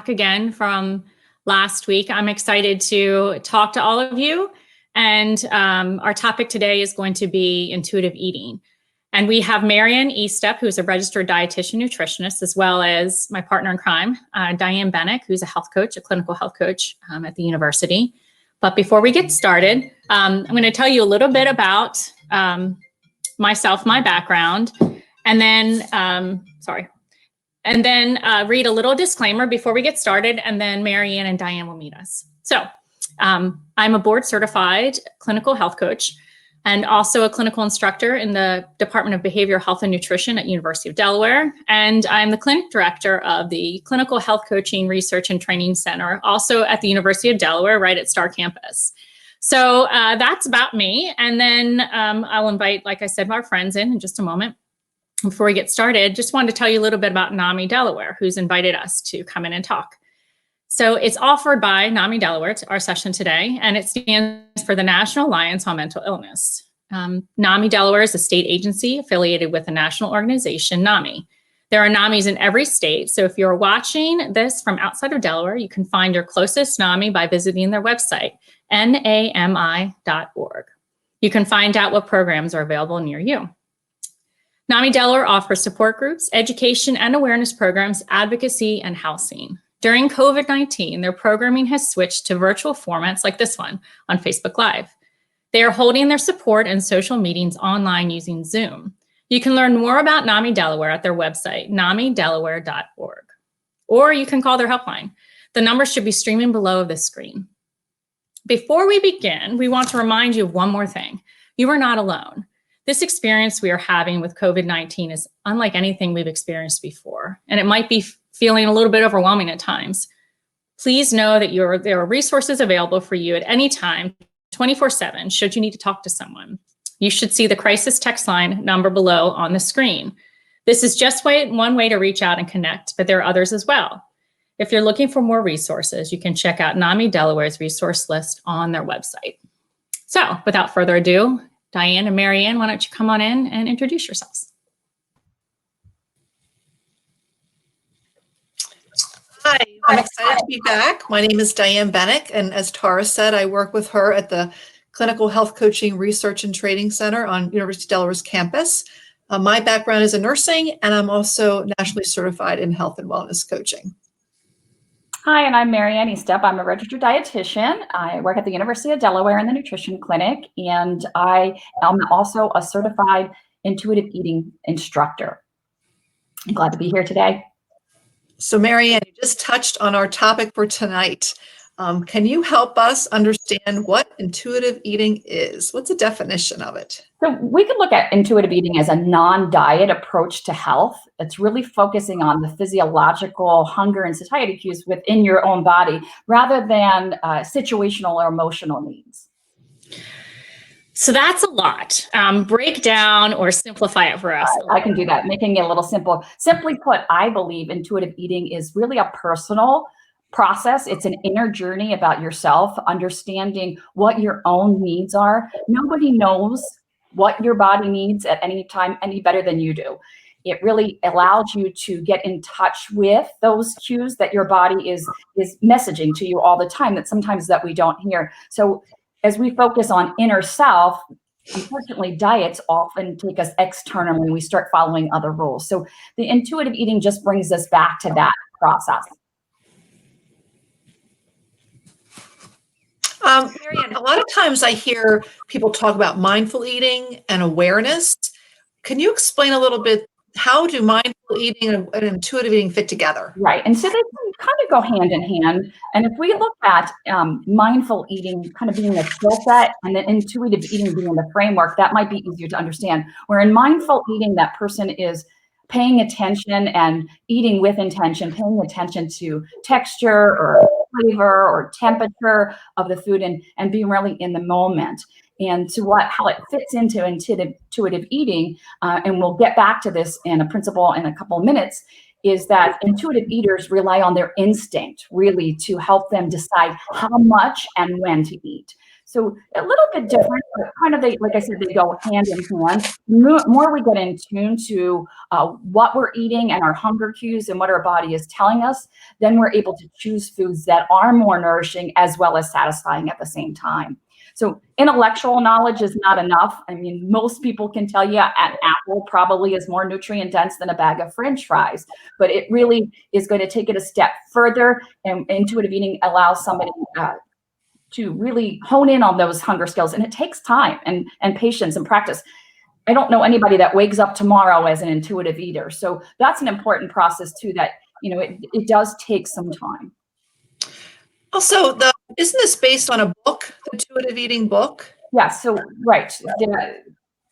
back again from last week. I'm excited to talk to all of you. And our topic today is going to be intuitive eating. And we have Marianne Estep, who's a registered dietitian nutritionist, as well as my partner in crime, Diane Bennick, who's a health coach, a clinical health coach at the university. But before we get started, I'm going to tell you a little bit about myself, my background, and then, read a little disclaimer before we get started, and then Marianne and Diane will meet us. So I'm a board certified clinical health coach and also a clinical instructor in the Department of Behavioral Health and Nutrition at University of Delaware. And I'm the clinic director of the Clinical Health Coaching Research and Training Center, also at the University of Delaware, right at Star Campus. So that's about me. And then I'll invite, like I said, our friends in just a moment. Before we get started, just wanted to tell you a little bit about NAMI Delaware, who's invited us to come in and talk. So it's offered by NAMI Delaware, it's our session today, and it stands for the National Alliance on Mental Illness. NAMI Delaware is a state agency affiliated with the national organization, NAMI. There are NAMIs in every state, so if you're watching this from outside of Delaware, you can find your closest NAMI by visiting their website, nami.org. You can find out what programs are available near you. NAMI Delaware offers support groups, education and awareness programs, advocacy, and housing. During COVID-19, their programming has switched to virtual formats like this one on Facebook Live. They are holding their support and social meetings online using Zoom. You can learn more about NAMI Delaware at their website, namidelaware.org, or you can call their helpline. The number should be streaming below this screen. Before we begin, we want to remind you of one more thing. You are not alone. This experience we are having with COVID-19 is unlike anything we've experienced before, and it might be feeling a little bit overwhelming at times. Please know that there are resources available for you at any time, 24/7, should you need to talk to someone. You should see the crisis text line number below on the screen. This is just one way to reach out and connect, but there are others as well. If you're looking for more resources, you can check out NAMI Delaware's resource list on their website. So without further ado, Diane and Marianne, why don't you come on in and introduce yourselves? Hi, I'm excited to be back. My name is Diane Bennick, and as Tara said, I work with her at the Clinical Health Coaching Research and Training Center on University of Delaware's campus. My background is in nursing, and I'm also nationally certified in health and wellness coaching. Hi, and I'm Marianne Estep. I'm a registered dietitian. I work at the University of Delaware in the nutrition clinic, and I am also a certified intuitive eating instructor. I'm glad to be here today. So Marianne, you just touched on our topic for tonight. Can you help us understand what intuitive eating is? What's the definition of it? So we could look at intuitive eating as a non-diet approach to health. It's really focusing on the physiological hunger and satiety cues within your own body rather than situational or emotional needs. So that's a lot. Break down or simplify it for us. I can do that, making it a little simple. Simply put, I believe intuitive eating is really a personal process. It's an inner journey about yourself, understanding what your own needs are. Nobody knows what your body needs at any time any better than you do. It really allows you to get in touch with those cues that your body is messaging to you all the time that sometimes that we don't hear. So as we focus on inner self, unfortunately, diets often take us externally and we start following other rules. So the intuitive eating just brings us back to that process. Marianne, a lot of times I hear people talk about mindful eating and awareness. Can you explain a little bit, how do mindful eating and intuitive eating fit together? Right, and so they can kind of go hand in hand. And if we look at mindful eating kind of being a skill set and then intuitive eating being the framework, that might be easier to understand. Where in mindful eating, that person is paying attention and eating with intention, paying attention to texture or flavor or temperature of the food and being really in the moment. And to how it fits into intuitive eating, and we'll get back to this in a principle in a couple of minutes, is that intuitive eaters rely on their instinct really to help them decide how much and when to eat. So a little bit different, but kind of like I said, they go hand in hand. The more we get in tune to what we're eating and our hunger cues and what our body is telling us, then we're able to choose foods that are more nourishing as well as satisfying at the same time. So intellectual knowledge is not enough. I mean, most people can tell you an apple probably is more nutrient dense than a bag of French fries, but it really is going to take it a step further, and intuitive eating allows somebody to really hone in on those hunger skills. And it takes time and patience and practice. I don't know anybody that wakes up tomorrow as an intuitive eater. So that's an important process too, that, it does take some time. Also, isn't this based on a book, the intuitive eating book? Yeah, so right. The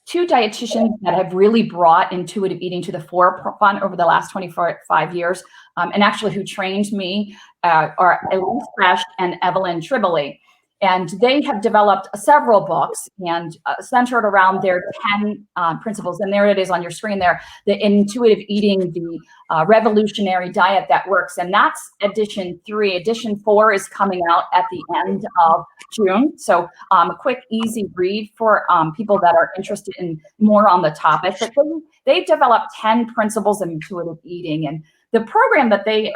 two dietitians that have really brought intuitive eating to the forefront over the last 25 years, and actually who trained me are Elise Fresh and Evelyn Tribole. And they have developed several books and centered around their 10 principles. And there it is on your screen there, the intuitive eating, the revolutionary diet that works. And that's edition 3. Edition 4 is coming out at the end of June. So a quick, easy read for people that are interested in more on the topic. But they've developed 10 principles of intuitive eating. And the program that they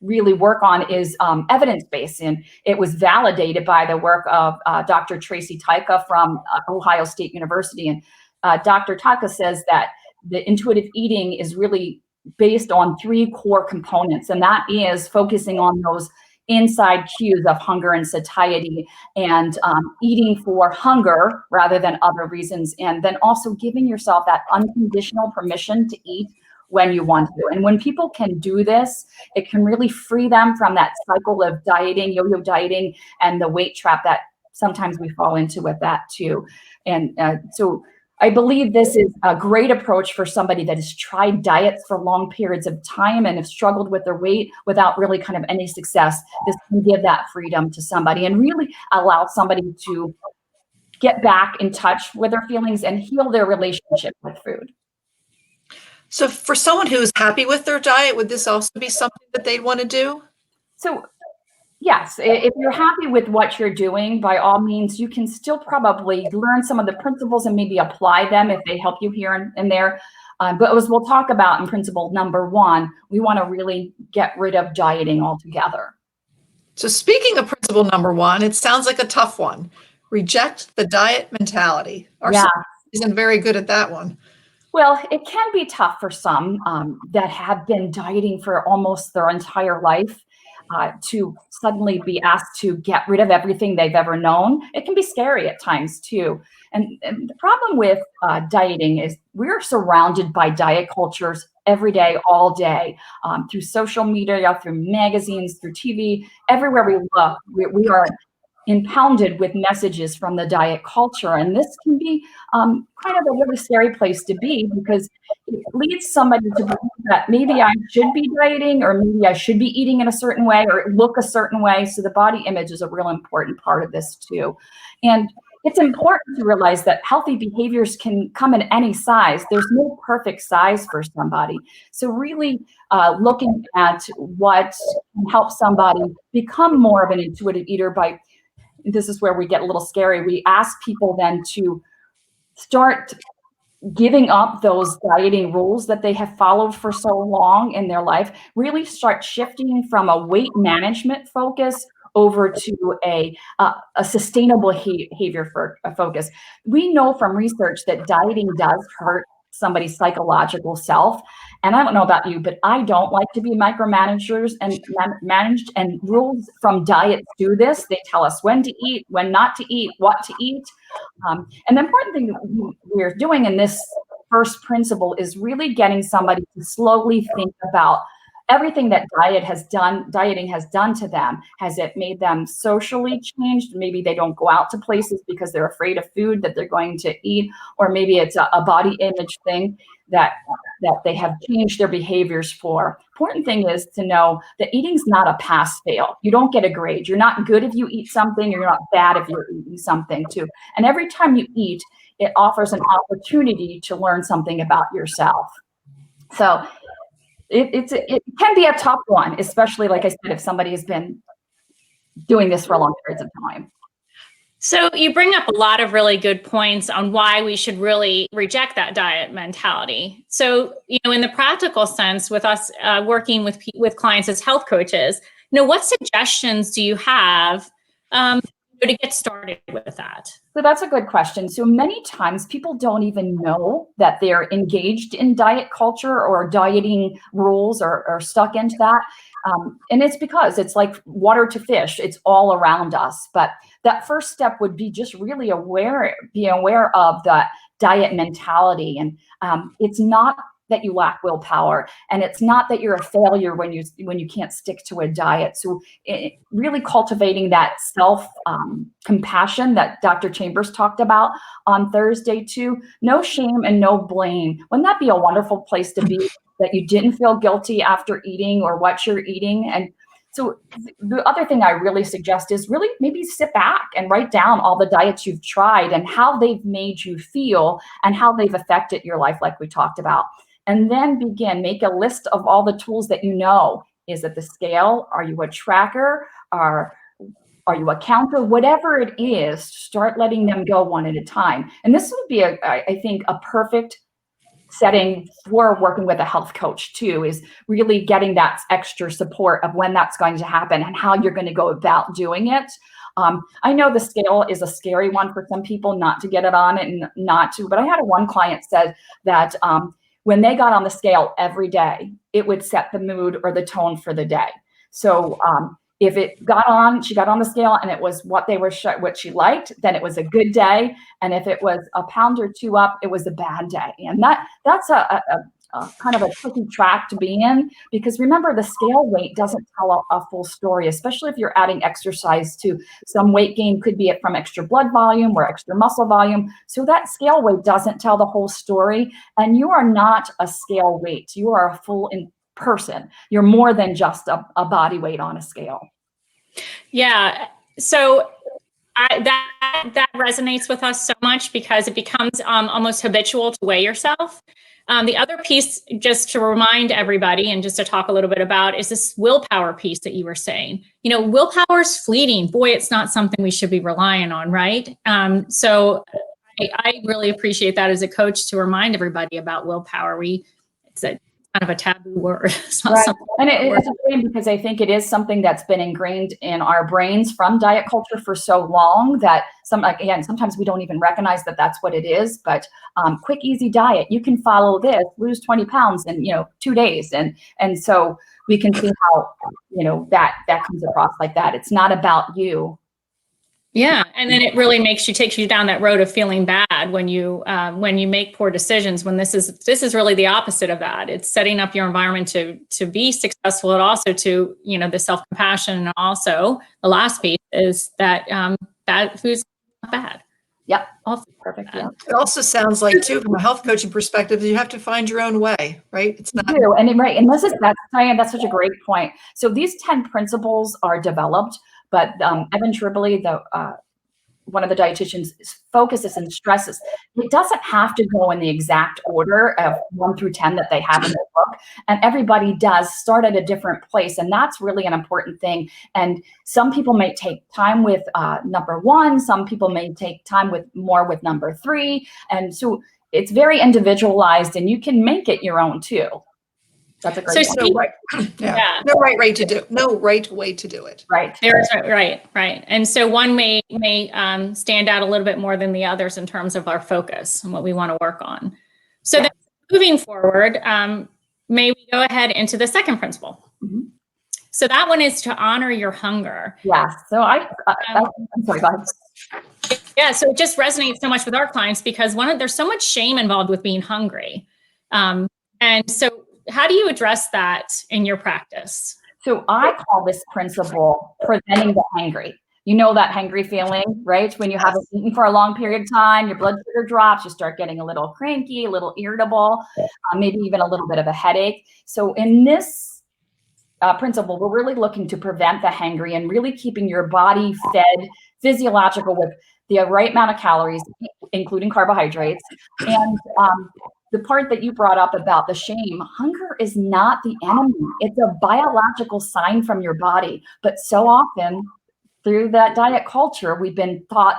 really work on is evidence-based, and it was validated by the work of Dr. Tracy Tyka from Ohio State University. And Dr. Tyka says that the intuitive eating is really based on 3 core components, and that is focusing on those inside cues of hunger and satiety, and eating for hunger rather than other reasons, and then also giving yourself that unconditional permission to eat when you want to. And when people can do this, it can really free them from that cycle of dieting, yo-yo dieting, and the weight trap that sometimes we fall into with that too. And so I believe this is a great approach for somebody that has tried diets for long periods of time and have struggled with their weight without really kind of any success. This can give that freedom to somebody and really allow somebody to get back in touch with their feelings and heal their relationship with food. So for someone who's happy with their diet, would this also be something that they'd want to do? So yes, if you're happy with what you're doing, by all means, you can still probably learn some of the principles and maybe apply them if they help you here and there. But as we'll talk about in principle number 1, we want to really get rid of dieting altogether. So speaking of principle number 1, it sounds like a tough one. Reject the diet mentality. Our society isn't very good at that one. Well, it can be tough for some that have been dieting for almost their entire life to suddenly be asked to get rid of everything they've ever known. It can be scary at times too. And the problem with dieting is we're surrounded by diet cultures every day, all day, through social media, through magazines, through TV, everywhere we look, we are impounded with messages from the diet culture. And this can be kind of a really scary place to be, because it leads somebody to believe that maybe I should be dieting, or maybe I should be eating in a certain way or look a certain way. So the body image is a real important part of this too. And it's important to realize that healthy behaviors can come in any size. There's no perfect size for somebody. So really looking at what can help somebody become more of an intuitive eater by, this is where we get a little scary. We ask people then to start giving up those dieting rules that they have followed for so long in their life, really start shifting from a weight management focus over to a sustainable behavior for a focus. We know from research that dieting does hurt somebody's psychological self. And I don't know about you, but I don't like to be micromanagers and managed, and rules from diets do this. They tell us when to eat, when not to eat, what to eat. And the important thing that we're doing in this first principle is really getting somebody to slowly think about everything that dieting has done to them. Has it made them socially changed? Maybe they don't go out to places because they're afraid of food that they're going to eat, or maybe it's a body image thing that they have changed their behaviors for. Important thing is to know that eating's not a pass-fail. You don't get a grade. You're not good if you eat something, or you're not bad if you're eating something too. And every time you eat, it offers an opportunity to learn something about yourself. So it can be a tough one, especially, like I said, if somebody has been doing this for long periods of time. So you bring up a lot of really good points on why we should really reject that diet mentality. So, in the practical sense, with us working with clients as health coaches, what suggestions do you have to get started with that? So that's a good question. So many times people don't even know that they're engaged in diet culture or dieting rules or stuck into that. And it's because it's like water to fish. It's all around us. But that first step would be just really be aware of the diet mentality. And it's not that you lack willpower, and it's not that you're a failure when you can't stick to a diet. So really cultivating that self compassion that Dr. Chambers talked about on Thursday too. No shame and no blame. Wouldn't that be a wonderful place to be? That you didn't feel guilty after eating or what you're eating. And so the other thing I really suggest is really maybe sit back and write down all the diets you've tried and how they've made you feel and how they've affected your life, like we talked about. And then make a list of all the tools that you know. Is it the scale? Are you a tracker? Are you a counter? Whatever it is, start letting them go one at a time. And this would be, I think, a perfect setting for working with a health coach too, is really getting that extra support of when that's going to happen and how you're going to go about doing it. I know the scale is a scary one for some people, not to get it on and not to, but I had one client said that when they got on the scale every day, it would set the mood or the tone for the day. So if she got on the scale and it was what she liked, then it was a good day. And if it was a pound or two up, it was a bad day. And that's a kind of a tricky track to be in, because remember, the scale weight doesn't tell a full story, especially if you're adding exercise to some weight gain. Could be from extra blood volume or extra muscle volume. So that scale weight doesn't tell the whole story. And you are not a scale weight. You are a full person. You're more than just a body weight on a scale. Yeah. So that resonates with us so much, because it becomes almost habitual to weigh yourself. The other piece, just to remind everybody and just to talk a little bit about, is this willpower piece that you were saying. Willpower is fleeting. Boy, it's not something we should be relying on, right? So I really appreciate that as a coach, to remind everybody about willpower. It's a kind of a taboo word. It's not right. something. And it's a shame, because I think it is something that's been ingrained in our brains from diet culture for so long that sometimes we don't even recognize that that's what it is. But quick, easy diet, you can follow this, lose 20 pounds in 2 days, and so we can see how that comes across like that. It's not about you. Yeah, and then it really takes you down that road of feeling bad when you make poor decisions. When this is really the opposite of that. It's setting up your environment to be successful, and also to the self-compassion, and also the last piece is that bad food's not bad. Yep. Also Perfect. bad. Yeah. It also sounds like, too, from a health coaching perspective, you have to find your own way, right? It's not. Right. And Diane, that's such a great point. So these 10 principles are developed, but Evan Tribbley, one of the dietitians, focuses and stresses it doesn't have to go in the exact order of 1 through 10 that they have in their book. And everybody does start at a different place. And that's really an important thing. And some people may take time with number 1. Some people may take time with number 3. And so it's very individualized, and you can make it your own too. That's a great point. No right way to do it. Right. There's right. And so one may stand out a little bit more than the others in terms of our focus and what we want to work on. So then moving forward, may we go ahead into the second principle? Mm-hmm. So that one is to honor your hunger. Yeah. So I'm sorry, go ahead. Yeah. So it just resonates so much with our clients, because there's so much shame involved with being hungry. And so how do you address that in your practice? So I call this principle preventing the hangry. You know that hangry feeling, right? When you haven't eaten for a long period of time, your blood sugar drops, you start getting a little cranky, a little irritable, maybe even a little bit of a headache. So in this principle, we're really looking to prevent the hangry and really keeping your body fed, physiological, with the right amount of calories, including carbohydrates. And the part that you brought up about the shame, hunger is not the enemy. It's a biological sign from your body. But so often through that diet culture, we've been taught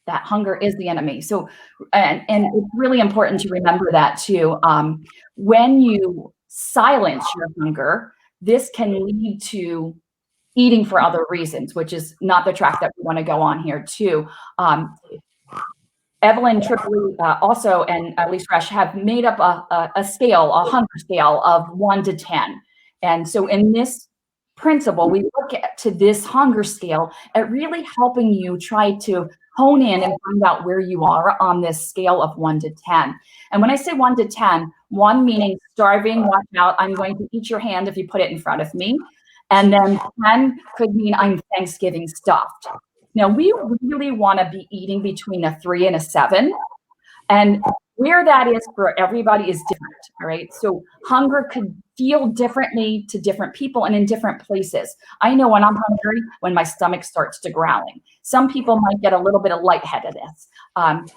that hunger is the enemy. So, and it's really important to remember that too. When you silence your hunger, this can lead to eating for other reasons, which is not the track that we want to go on here too. Evelyn Tripoli also, and Lisa Resch have made up a scale, a hunger scale of 1 to 10. And so in this principle, we look to this hunger scale at really helping you try to hone in and find out where you are on this scale of 1 to 10. And when I say 1 to 10, 1 meaning starving, watch out, I'm going to eat your hand if you put it in front of me. And then 10 could mean I'm Thanksgiving stuffed. Now, we really want to be eating between a 3 and a 7. And where that is for everybody is different, all right? So hunger could feel differently to different people and in different places. I know when I'm hungry, when my stomach starts to growling. Some people might get a little bit of lightheadedness. And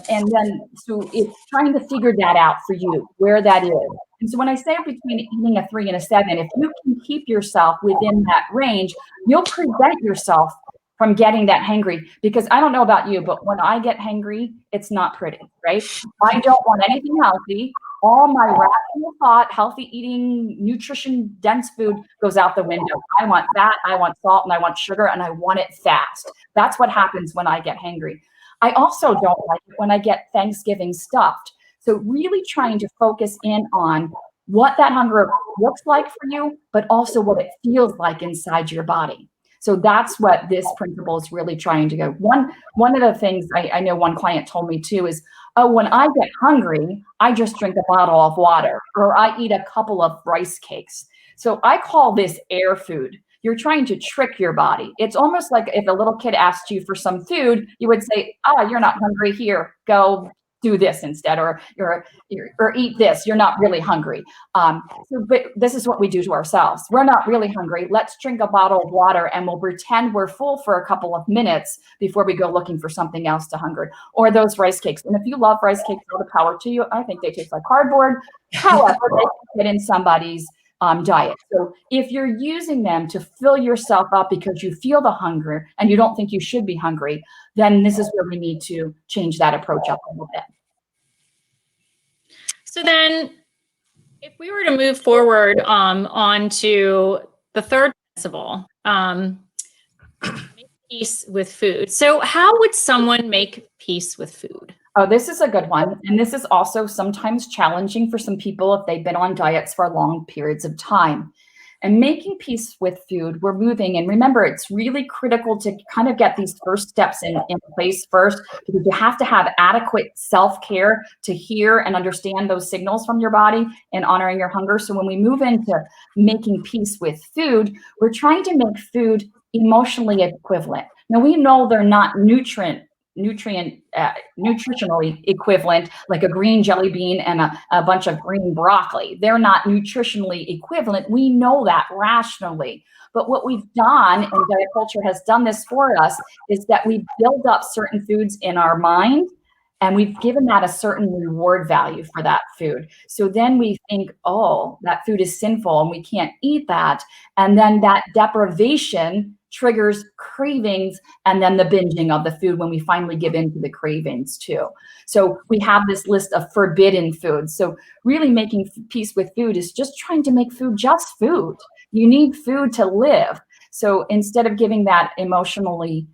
then, so it's trying to figure that out for you, where that is. And so when I say between eating a 3 and a 7, if you can keep yourself within that range, you'll prevent yourself from getting that hangry. Because I don't know about you, but when I get hangry, it's not pretty, right? I don't want anything healthy. All my rational thought, healthy eating, nutrition dense food goes out the window. I want fat, I want salt, and I want sugar, and I want it fast. That's what happens when I get hangry. I also don't like it when I get Thanksgiving stuffed. So really trying to focus in on what that hunger looks like for you, but also what it feels like inside your body. So that's what this principle is really trying to go. One of the things I know one client told me too is, oh, when I get hungry, I just drink a bottle of water or I eat a couple of rice cakes. So I call this air food. You're trying to trick your body. It's almost like if a little kid asked you for some food, you would say, oh, you're not hungry, here, go do this instead, or eat this. You're not really hungry. But this is what we do to ourselves. We're not really hungry. Let's drink a bottle of water and we'll pretend we're full for a couple of minutes before we go looking for something else to hunger. Or those rice cakes. And if you love rice cakes, all the power to you. I think they taste like cardboard. However, they can fit in somebody's diet. So if you're using them to fill yourself up because you feel the hunger and you don't think you should be hungry, then this is where we need to change that approach up a little bit. So then if we were to move forward on to the third principle, make peace with food. So how would someone make peace with food? Oh, this is a good one. And this is also sometimes challenging for some people if they've been on diets for long periods of time. And making peace with food, we're moving. And remember, it's really critical to kind of get these first steps in place first, because you have to have adequate self-care to hear and understand those signals from your body and honoring your hunger. So when we move into making peace with food, we're trying to make food emotionally equivalent. Now, we know they're not nutritionally equivalent, like a green jelly bean and a bunch of green broccoli. They're not nutritionally equivalent. We know that rationally. But what we've done, and diet culture has done this for us, is that we build up certain foods in our mind, and we've given that a certain reward value for that food. So then we think, oh, that food is sinful and we can't eat that. And then that deprivation triggers cravings, and then the binging of the food when we finally give in to the cravings too. So we have this list of forbidden foods. So really making peace with food is just trying to make food just food. You need food to live. So instead of giving that emotionally,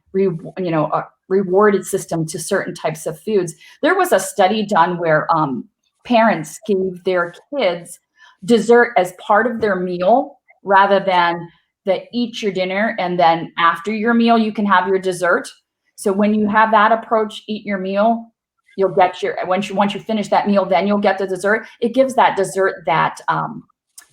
rewarded system to certain types of foods, there was a study done where parents gave their kids dessert as part of their meal rather than eat your dinner and then after your meal you can have your dessert. So when you have that approach, eat your meal, you'll get once you finish that meal, then you'll get the dessert. It gives that dessert that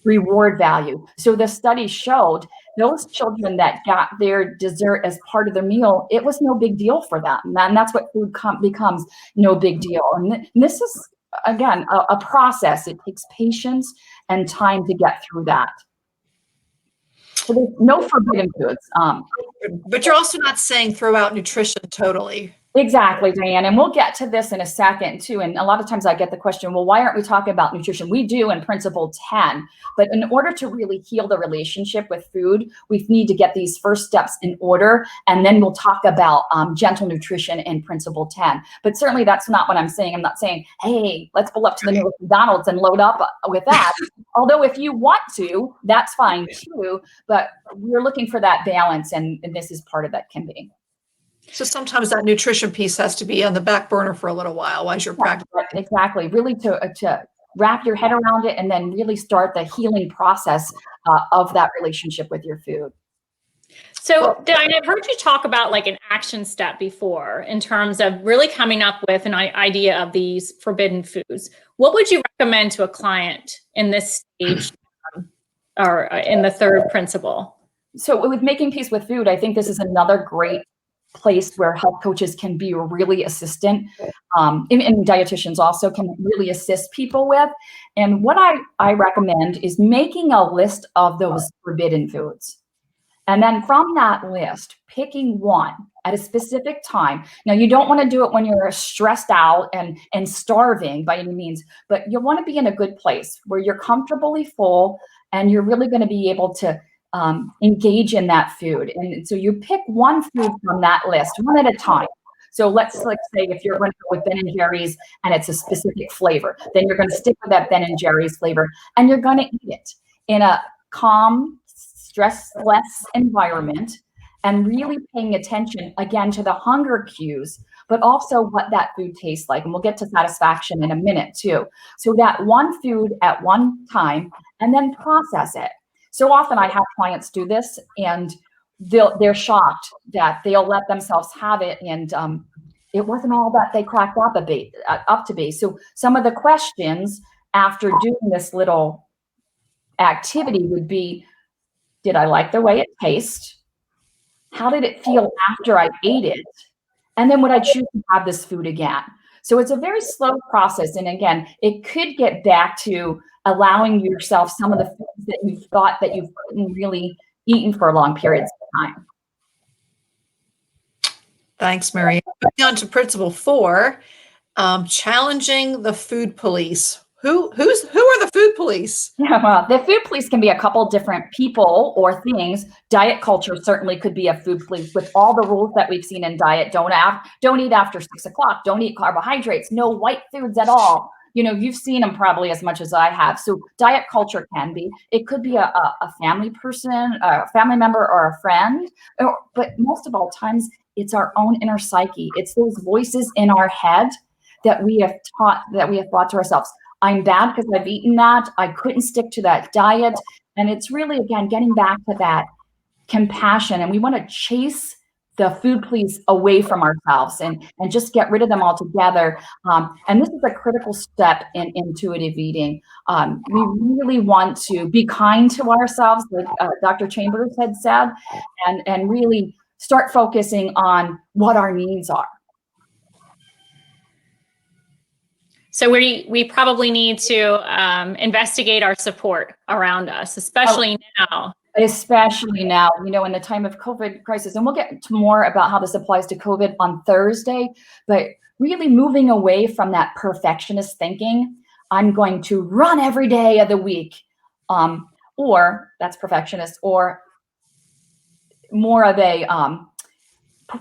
reward value. So the study showed those children that got their dessert as part of their meal, it was no big deal for them. And that's what food becomes, no big deal. And this is, again, a process. It takes patience and time to get through that. So there's no forbidden foods. But you're also not saying throw out nutrition totally. Exactly, Diane. And we'll get to this in a second too. And a lot of times I get the question, well, why aren't we talking about nutrition? We do in Principle 10, but in order to really heal the relationship with food, we need to get these first steps in order. And then we'll talk about gentle nutrition in Principle 10. But certainly that's not what I'm saying. I'm not saying, hey, let's pull up to the new McDonald's and load up with that. Although if you want to, that's fine too. But we're looking for that balance. And this is part of that can be. So sometimes that nutrition piece has to be on the back burner for a little while as you're practicing. Exactly. Really to wrap your head around it and then really start the healing process of that relationship with your food. So Diane, I've heard you talk about like an action step before in terms of really coming up with an idea of these forbidden foods. What would you recommend to a client in this stage or in the third principle? So with making peace with food, I think this is another great place where health coaches can be really assistant, and dietitians also can really assist people with. And what I recommend is making a list of those forbidden foods. And then from that list, picking one at a specific time. Now, you don't want to do it when you're stressed out and starving by any means, but you want to be in a good place where you're comfortably full and you're really going to be able to engage in that food. And so you pick one food from that list, one at a time. So let's say if you're going to go with Ben and Jerry's and it's a specific flavor, then you're going to stick with that Ben and Jerry's flavor and you're going to eat it in a calm, stressless environment and really paying attention again to the hunger cues, but also what that food tastes like. And we'll get to satisfaction in a minute too. So that one food at one time and then process it. So often I have clients do this and they're shocked that they'll let themselves have it. And it wasn't all that they cracked up to be. So some of the questions after doing this little activity would be, did I like the way it tastes? How did it feel after I ate it? And then would I choose to have this food again? So it's a very slow process. And again, it could get back to allowing yourself some of the foods that you thought that you couldn't really eaten for long periods of time. Thanks, Mary. Moving on to Principle 4, challenging the food police. Who are the food police? Yeah, well, the food police can be a couple different people or things. Diet culture certainly could be a food police with all the rules that we've seen in diet. Don't eat after 6 o'clock. Don't eat carbohydrates. No white foods at all. You know, you've seen them probably as much as I have. So diet culture can be. It could be a family person, a family member, or a friend. But most of all times, it's our own inner psyche. It's those voices in our head that we have thought to ourselves. I'm bad because I've eaten that. I couldn't stick to that diet. And it's really, again, getting back to that compassion. And we want to chase the food police away from ourselves and just get rid of them altogether. And this is a critical step in intuitive eating. We really want to be kind to ourselves, like Dr. Chambers had said, and really start focusing on what our needs are. So we probably need to investigate our support around us, especially now. Especially now, you know, in the time of COVID crisis. And we'll get to more about how this applies to COVID on Thursday, but really moving away from that perfectionist thinking. I'm going to run every day of the week, or that's perfectionist, or more of a,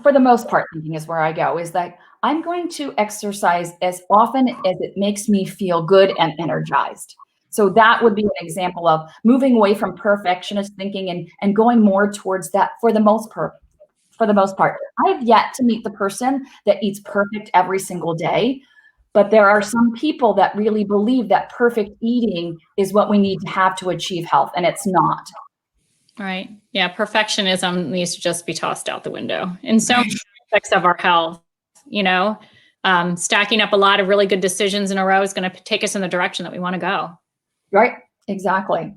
for the most part, thinking is where I go, is that I'm going to exercise as often as it makes me feel good and energized. So that would be an example of moving away from perfectionist thinking and going more towards that for the most part. I have yet to meet the person that eats perfect every single day, but there are some people that really believe that perfect eating is what we need to have to achieve health, and it's not. Right. Yeah. Perfectionism needs to just be tossed out the window in so many aspects of our health. You know, stacking up a lot of really good decisions in a row is going to take us in the direction that we want to go. Right. Exactly.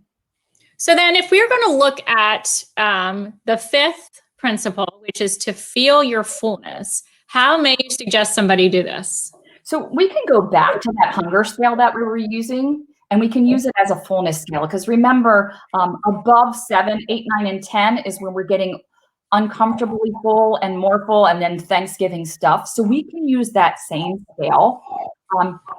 So then if we're going to look at the fifth principle, which is to feel your fullness, how may you suggest somebody do this? So we can go back to that hunger scale that we were using, and we can use it as a fullness scale. Because remember, above 7, 8, 9, and 10 is when we're getting uncomfortably full and more full, and then Thanksgiving stuff. So we can use that same scale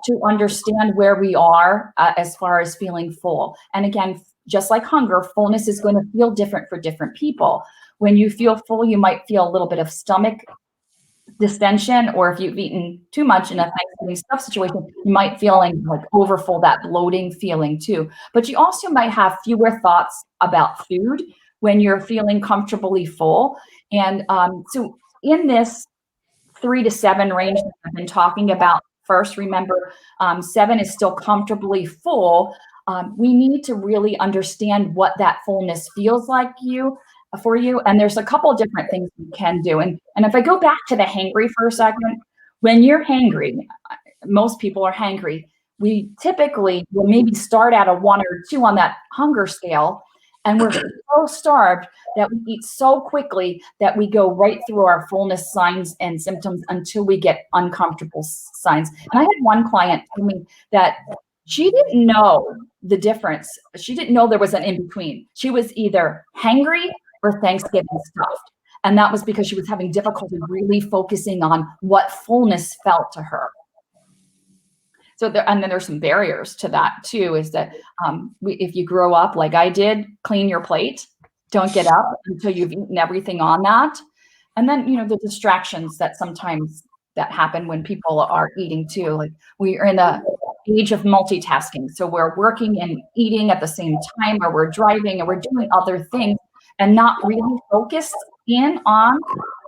to understand where we are as far as feeling full. And again, just like hunger, fullness is going to feel different for different people. When you feel full, you might feel a little bit of stomach distension, or if you've eaten too much in a Thanksgiving stuff situation, you might feel like overfull, that bloating feeling too. But you also might have fewer thoughts about food when you're feeling comfortably full. And so in this 3 to 7 range that I've been talking about, first, remember, 7 is still comfortably full. We need to really understand what that fullness feels like for you. And there's a couple of different things you can do. And if I go back to the hangry for a second, when you're hangry, most people are hangry. We typically will maybe start at a 1 or 2 on that hunger scale. And we're so starved that we eat so quickly that we go right through our fullness signs and symptoms until we get uncomfortable signs. And I had one client tell me that she didn't know the difference. She didn't know there was an in-between. She was either hangry or Thanksgiving stuffed. And that was because she was having difficulty really focusing on what fullness felt to her. So and then there's some barriers to that too, is that if you grow up like I did, clean your plate, don't get up until you've eaten everything on that. And then, the distractions that sometimes that happen when people are eating too. Like we're in the age of multitasking. So we're working and eating at the same time, or we're driving and we're doing other things and not really focused in on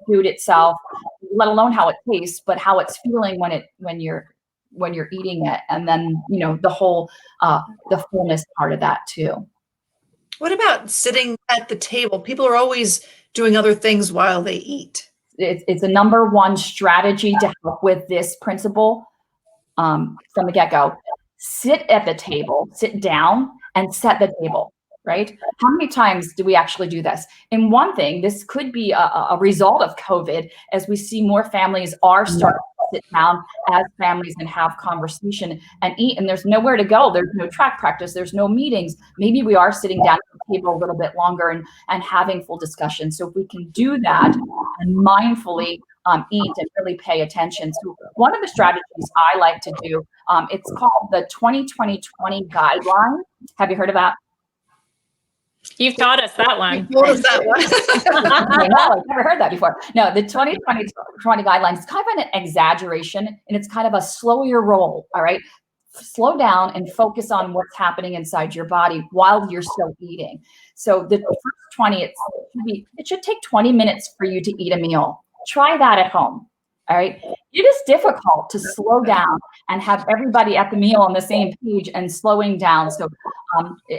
food itself, let alone how it tastes, but how it's feeling when you're eating it. And then, the whole, the fullness part of that too. What about sitting at the table? People are always doing other things while they eat. It's a number one strategy to help with this principle from the get-go. Sit at the table, sit down and set the table, right? How many times do we actually do this? And one thing, this could be a result of COVID, as we see more families are starting to sit down as families and have conversation and eat, and there's nowhere to go. There's no track practice. There's no meetings. Maybe we are sitting down at the table a little bit longer and having full discussion. So if we can do that and mindfully eat and really pay attention. So one of the strategies I like to do, it's called the 20-20-20 guideline. Have you heard of that? You've taught us that one. What was that one? I've never heard that before. No, the 20-20-20 guidelines is kind of an exaggeration, and it's kind of a slow your roll. All right. Slow down and focus on what's happening inside your body while you're still eating. So the first 20, it should take 20 minutes for you to eat a meal. Try that at home. All right. It is difficult to slow down and have everybody at the meal on the same page and slowing down. So,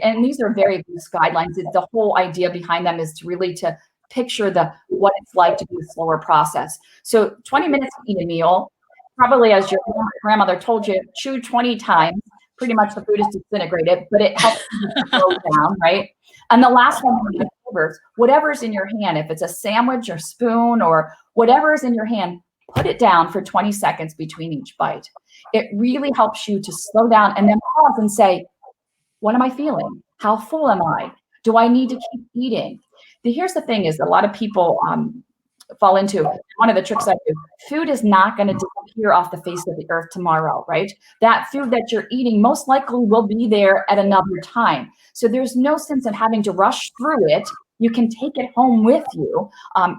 and these are very loose guidelines. The whole idea behind them is to really to picture what it's like to do a slower process. So 20 minutes to eat a meal, probably as your grandmother told you, chew 20 times. Pretty much the food is disintegrated, but it helps you to slow down, right? And the last one, whatever's in your hand, if it's a sandwich or spoon or whatever is in your hand, put it down for 20 seconds between each bite. It really helps you to slow down and then pause and say, what am I feeling? How full am I? Do I need to keep eating? Here's the thing is a lot of people fall into one of the tricks I do. Food is not going to disappear off the face of the earth tomorrow, right? That food that you're eating most likely will be there at another time. So there's no sense in having to rush through it. You can take it home with you. And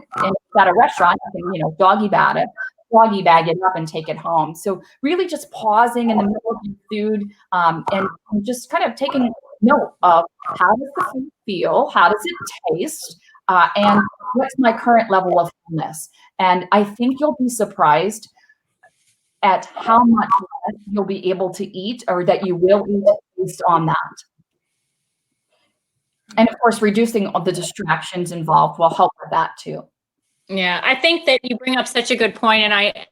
at a restaurant, you can, doggy bag it up and take it home. So really just pausing in the middle of your food and just kind of taking note of how does the food feel? How does it taste? And what's my current level of fullness? And I think you'll be surprised at how much you'll be able to eat, or that you will eat based on that. And of course, reducing all the distractions involved will help with that too. Yeah, I think that you bring up such a good point,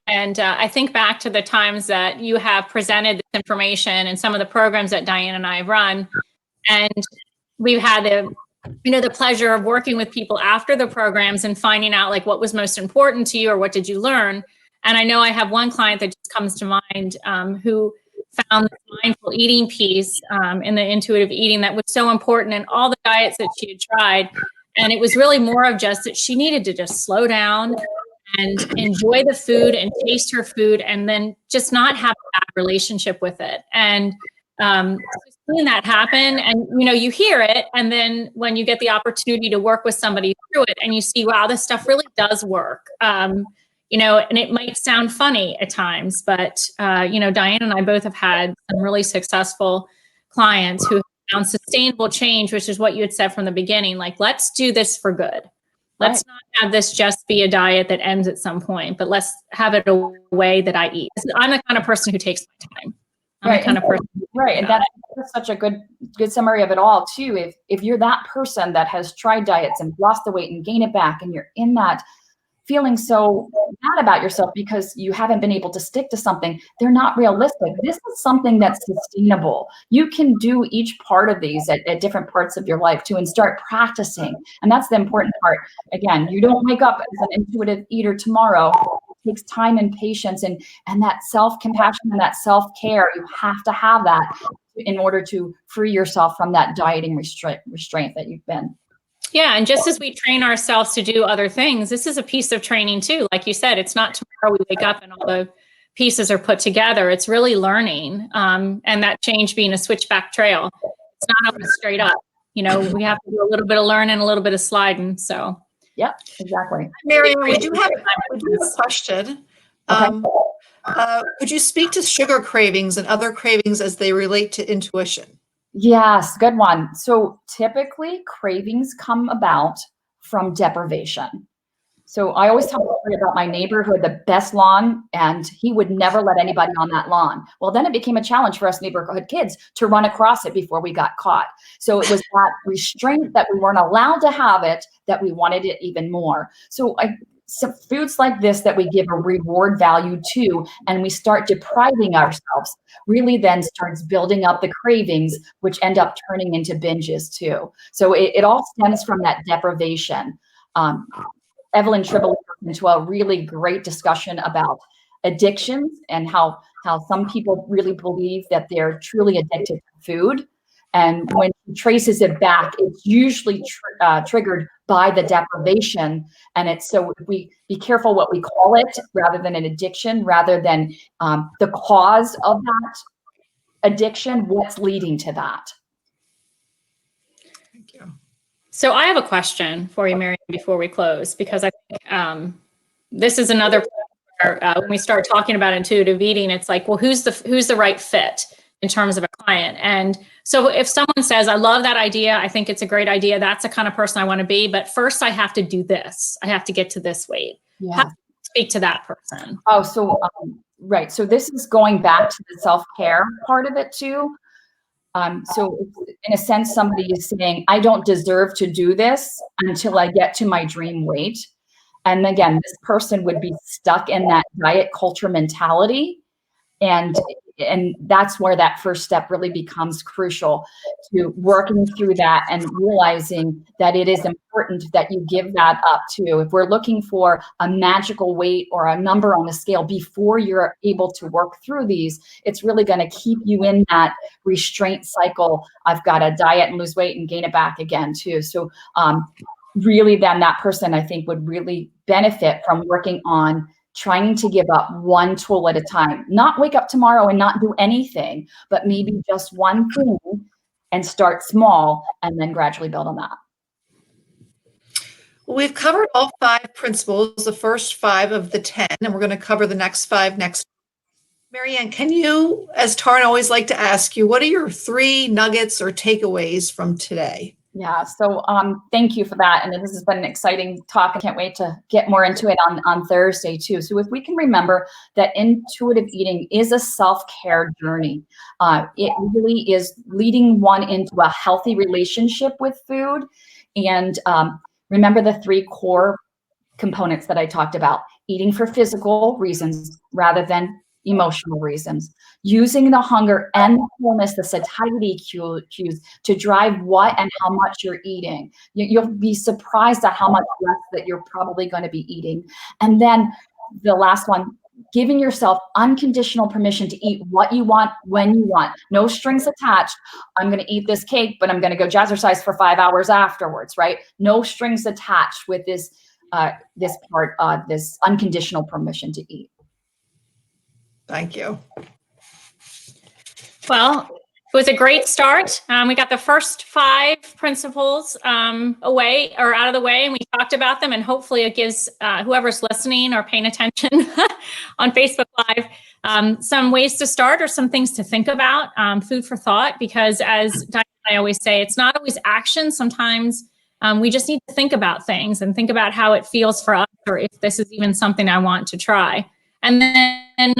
and I think back to the times that you have presented this information and some of the programs that Diane and I have run, and we've had the pleasure of working with people after the programs and finding out like what was most important to you or what did you learn. And I know I have one client that just comes to mind who found the mindful eating piece in the intuitive eating that was so important in all the diets that she had tried. And it was really more of just that she needed to just slow down and enjoy the food and taste her food, and then just not have a bad relationship with it. And seeing that happen, and you hear it, and then when you get the opportunity to work with somebody through it, and you see, wow, this stuff really does work. And it might sound funny at times, but Diane and I both have had some really successful clients who have found sustainable change, which is what you had said from the beginning. Like, let's do this for good. Let's not have this just be a diet that ends at some point, but let's have it a way that I eat. I'm the kind of person who takes my time. I'm the kind of person. Right. And that's such a good summary of it all too. If you're that person that has tried diets and lost the weight and gain it back, and you're in that feeling so bad about yourself because you haven't been able to stick to something, they're not realistic. This is something that's sustainable. You can do each part of these at different parts of your life too, and start practicing. And that's the important part. Again, you don't wake up as an intuitive eater tomorrow. It takes time and patience and that self-compassion and that self-care. You have to have that in order to free yourself from that dieting restraint that you've been. Yeah. And just as we train ourselves to do other things, this is a piece of training too. Like you said, it's not tomorrow we wake up and all the pieces are put together. It's really learning. And that change being a switchback trail. It's not always straight up. We have to do a little bit of learning, a little bit of sliding. So. Yep, exactly. Marianne, we do have a question. Okay. Could you speak to sugar cravings and other cravings as they relate to intuition? Yes, good one. So typically cravings come about from deprivation. So I always tell a story about my neighbor who had the best lawn, and he would never let anybody on that lawn. Well, then it became a challenge for us neighborhood kids to run across it before we got caught. So it was that restraint that we weren't allowed to have it, that we wanted it even more. So foods like this that we give a reward value to, and we start depriving ourselves, really then starts building up the cravings, which end up turning into binges too. So it all stems from that deprivation. Evelyn Tribble went into a really great discussion about addictions and how some people really believe that they're truly addicted to food. And when she traces it back, it's usually triggered by the deprivation. And it's so we be careful what we call it, rather than an addiction, rather than the cause of that addiction, what's leading to that. Thank you. So I have a question for you, Marianne, before we close, because I think this is another where, when we start talking about intuitive eating, it's like, well, who's the right fit in terms of a client? And so if someone says, I love that idea, I think it's a great idea, that's the kind of person I want to be, but first I have to do this. I have to get to this weight. Yeah. How do you speak to that person? Oh, so right. So this is going back to the self-care part of it too. So in a sense, somebody is saying, I don't deserve to do this until I get to my dream weight. And again, this person would be stuck in that diet culture mentality. And that's where that first step really becomes crucial, to working through that and realizing that it is important that you give that up too. If we're looking for a magical weight or a number on the scale before you're able to work through these, it's really going to keep you in that restraint cycle. I've got to diet and lose weight and gain it back again too. So really then that person, I think, would really benefit from working on trying to give up one tool at a time, not wake up tomorrow and not do anything, but maybe just one thing and start small and then gradually build on that. Well, we've covered all 5 principles, the first 5 of the 10, and we're going to cover the next 5 next. Marianne, can you, as Taryn always like to ask you, what are your 3 nuggets or takeaways from today? Yeah, so thank you for that. And this has been an exciting talk. I can't wait to get more into it on Thursday too. So if we can remember that intuitive eating is a self-care journey, it really is leading one into a healthy relationship with food. And remember the 3 core components that I talked about: eating for physical reasons rather than emotional reasons, using the hunger and the fullness, the satiety cues to drive what and how much you're eating. You'll be surprised at how much less that you're probably going to be eating. And then the last one, giving yourself unconditional permission to eat what you want, when you want, no strings attached. I'm going to eat this cake, but I'm going to go jazzercise for 5 hours afterwards, right? No strings attached with this, this unconditional permission to eat. Thank you. Well, it was a great start. We got the first 5 principles away or out of the way, and we talked about them, and hopefully it gives whoever's listening or paying attention on Facebook Live some ways to start or some things to think about, food for thought, because as Diane and I always say, it's not always action. Sometimes we just need to think about things and think about how it feels for us, or if this is even something I want to try. And then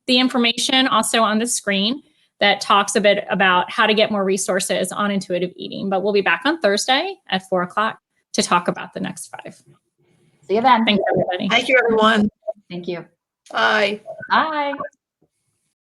the information also on the screen that talks a bit about how to get more resources on intuitive eating. But we'll be back on Thursday at 4 o'clock to talk about the next 5. See you then. Thanks, everybody. Thank you, everyone. Thank you. Bye. Bye.